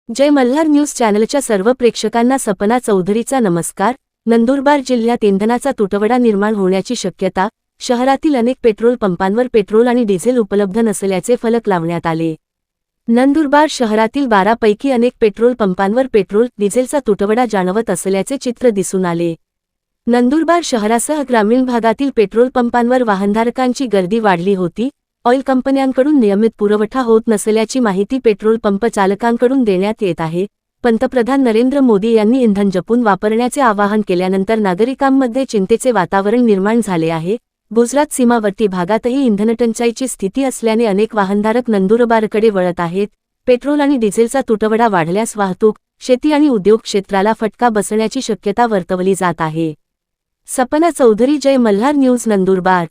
जय Malhar news चॅनलच्या सर्व प्रेक्षकांना सपना चौधरीचा नमस्कार। नंदुरबार जिल्ह्यात इंधनाचा तुटवडा निर्माण होण्याची शक्यता। शहरातील अनेक पेट्रोल पंपांवर पेट्रोल आणि डिझेल उपलब्ध नसल्याचे फलक लावण्यात आले। नंदुरबार शहरातील 12 पैकी अनेक पेट्रोल पंपांवर पेट्रोल डिझेलचा तुटवडा जाणवत असल्याचे चित्र दिसून आले। नंदुरबार शहरासह ग्रामीण भागातील पेट्रोल पंपांवर वाहनधारकांची गर्दी वाढली होती। ऑइल कंपन्यांकडून नियमित पुरवठा होत नसल्याची माहिती पेट्रोल पंप चालकांकडून देण्यात येत आहे। पंतप्रधान नरेंद्र मोदी यांनी इंधन जपून वापरण्याचे आवाहन केल्यानंतर नागरिकांमध्ये चिंतेचे वातावरण निर्माण झाले आहे। गुजरात सीमावर्ती भागातही इंधनटंचाईची स्थिती असल्याने अनेक वाहनधारक नंदुरबारकडे वळत आहेत। पेट्रोल आणि डिझेलचा तुटवडा वाढल्यास वाहतूक, शेती आणि उद्योग क्षेत्राला फटका बसण्याची शक्यता वर्तवली जात आहे। सपना चौधरी, जय मल्हार न्यूज, नंदुरबार।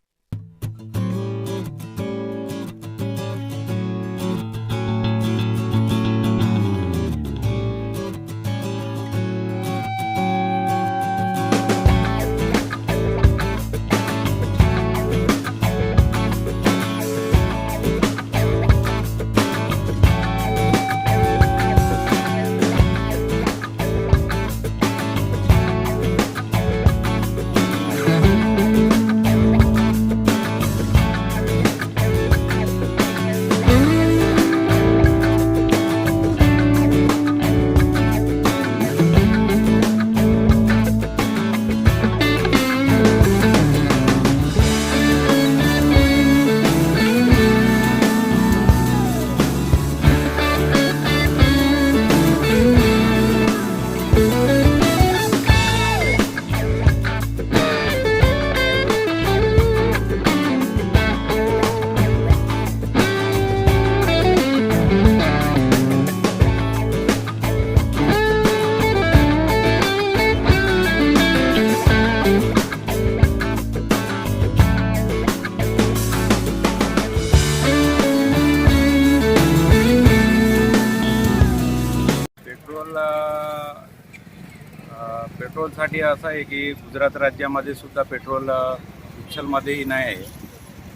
पेट्रोलसाठी असं आहे की गुजरात राज्यामध्ये सुद्धा पेट्रोल उच्छलमध्येही नाही आहे।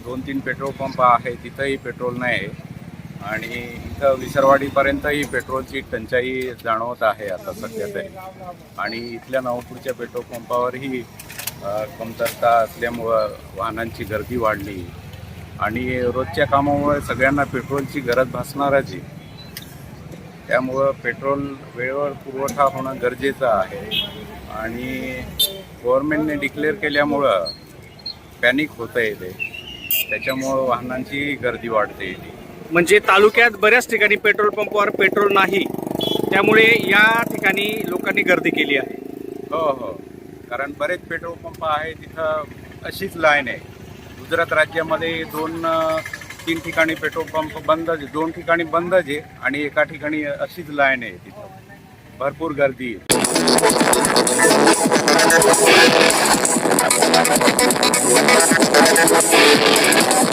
2-3 पेट्रोल पंप आहे तिथंही पेट्रोल नाही आहे आणि इथं विसरवाडीपर्यंतही पेट्रोलची टंचाई जाणवत आहे आता सध्या तरी। आणि इथल्या नवपूरच्या पेट्रोल पंपावरही कमतरता असल्यामुळं वाहनांची गर्दी वाढली आणि रोजच्या कामामुळे सगळ्यांना पेट्रोलची गरज भासणारच आहे। त्यामुळं पेट्रोल वेळेवर पुरवठा होणं गरजेचं आहे आणि गव्हर्नमेंटने डिक्लेअर केल्यामुळं पॅनिक होतं येते, त्याच्यामुळं वाहनांची गर्दी वाढते। म्हणजे तालुक्यात बऱ्याच ठिकाणी पेट्रोल पंपावर पेट्रोल नाही, त्यामुळे या ठिकाणी लोकांनी गर्दी केली आहे। हो, कारण बरेच पेट्रोल पंप आहे तिथं अशीच लाईन आहे। गुजरात राज्यामध्ये 2-3 ठिकाणी पेट्रोल पंप बंद आहे, 2 ठिकाणी बंदच आहे आणि एका ठिकाणी अशीच लाईन आहे, तिथं भरपूर गर्दी आहे।